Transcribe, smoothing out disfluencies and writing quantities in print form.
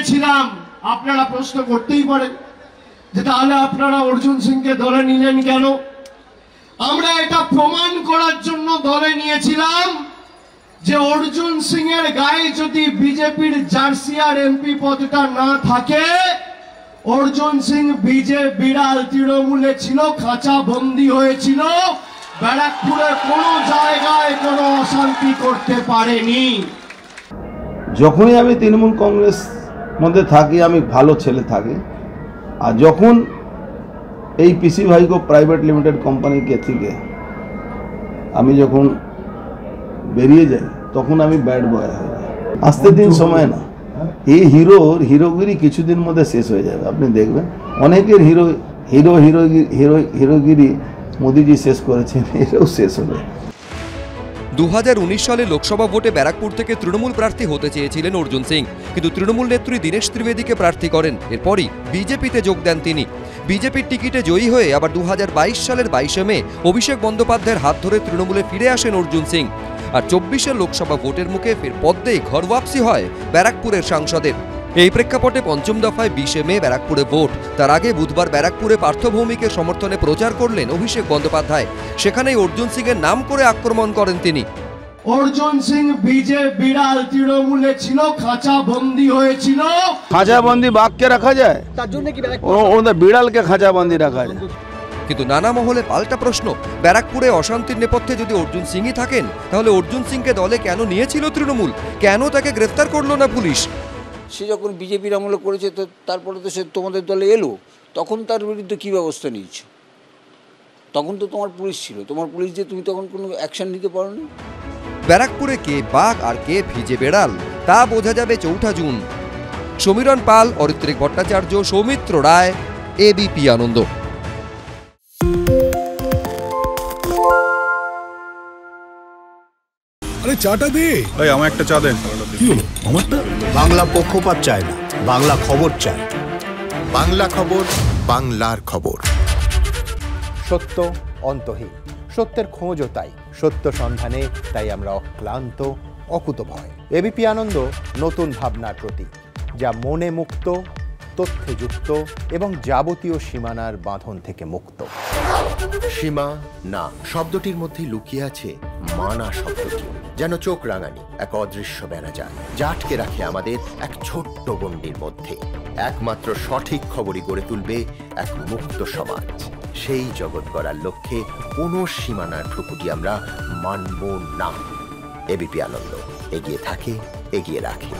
নিয়েছিলাম। আপনারা প্রশ্ন করতেই পারেন যে তাহলে আপনারা অর্জুন সিংকে দলে নিলেন কেন? আমরা এটা প্রমাণ করার জন্য দলে নিয়েছিলাম যে অর্জুন সিং এর গায়ে যদি বিজেপির জার্সি আর এমপি পদটা না থাকে, অর্জুন সিং বিড়াল তৃণমূলে ছিল, খাঁচা বন্দী হয়েছিল, ব্যারাকপুরে কোনো জায়গায় কোনো অশান্তি করতে পারেনি। যখনই আমি তৃণমূল কংগ্রেস মধ্যে থাকি আমি ভালো ছেলে থাকি, আর যখন এই পিসি ভাইকো প্রাইভেট লিমিটেড কোম্পানিকে থেকে আমি যখন বেরিয়ে যাই তখন আমি ব্যাড বয় হয়ে যাই। আসতে দিন সময় না, এই হিরোগিরি কিছুদিন মধ্যে শেষ হয়ে যাবে। আপনি দেখবেন অনেকের হিরোগিরি মোদিজি শেষ করেছেন, এটাও শেষ হবে। 2019 সালে লোকসভা ভোটে ব্যারাকপুর থেকে তৃণমূল প্রার্থী হতে চেয়েছিলেন অর্জুন সিং, কিন্তু তৃণমূল নেত্রী দীনেশ ত্রিবেদীকে প্রার্থী করেন। এরপরই বিজেপিতে যোগ দেন তিনি। বিজেপির টিকিটে জয়ী হয়ে আবার 2022 সালের 22শে মে অভিষেক বন্দ্যোপাধ্যায়ের হাত ধরে তৃণমূলে ফিরে আসেন অর্জুন সিং। আর 24 লোকসভা ভোটের মুখে ফের পদ্মেই ঘর ওয়াপসি হয় ব্যারাকপুরের সাংসদের। এই প্রেক্ষাপটে পঞ্চম দফায় 20শে মে ব্যারাকপুরে ভোট। তার আগে বুধবার ব্যারাকপুরে পার্থ ভৌমিকের সমর্থনে প্রচার করলেন অভিষেক বন্দ্যোপাধ্যায়। সেখানেই অর্জুন সিং এর নাম করে আক্রমণ করেন তিনি। অর্জুন সিং বিড়াল তৃণমূলে ছিল, খাঁচা বন্দী হয়েছিল। খাঁচা বন্দি বাঘকে রাখা যায়, তার জন্য কি বিড়ালকে খাঁচা বন্দি রাখা যায়? কিন্তু নানা মহলে পাল্টা প্রশ্ন, ব্যারাকপুরে অশান্তির নেপথ্যে যদি অর্জুন সিংই থাকেন, তাহলে অর্জুন সিংকে দলে কেন নিয়েছিল তৃণমূল? কেন তাকে গ্রেফতার করলো না পুলিশ? সে যখন বিজেপির আমলে করেছে, তো তারপরে তো সে তোমাদের দলে এলো, তখন তার বিরুদ্ধে কী ব্যবস্থা নিয়েছ? তখন তো তোমার পুলিশ ছিল, তোমার পুলিশ যে তুমি তখন কোনো অ্যাকশন নিতে পারো নি। ব্যারাকপুরে কে বাঘ আর কে ভিজে বেড়াল তা বোঝা যাবে 4 জুন। সমীরণ পাল, অরিত্রিক ভট্টাচার্য, সৌমিত্র রায়, এবিপি আনন্দ। আরে চাটা দে। এই আমার একটা চা দেন। কি হলো আমারটা? বাংলা পক্ষপাত চায় না, বাংলা খবর চায়। বাংলা খবর, বাংলার খবর। সত্য অন্তহীন, সত্যের খোঁজও তাই, সত্য সন্ধানে তাই আমরা অক্লান্ত, অকুতভয়। এবিপি আনন্দ নতুন ভাবনার প্রতীক, যা মনে মুক্ত, তথ্যে যুক্ত এবং যাবতীয় সীমানার বাঁধন থেকে মুক্ত। সীমা না শব্দটির মধ্যে লুকিয়ে আছে মানা শব্দটি, যেন চোখ রাঙানি এক অদৃশ্য ব্যানাজার, যা আটকে রাখে আমাদের এক ছোট্ট গণ্ডির মধ্যে। একমাত্র সঠিক খবরই গড়ে তুলবে এক মুক্ত সমাজ। সেই জগৎ গড়ার লক্ষ্যে কোনো সীমানার ঠুকুটি আমরা মানব না। এবিপি আনন্দ এগিয়ে থাকে, এগিয়ে রাখে।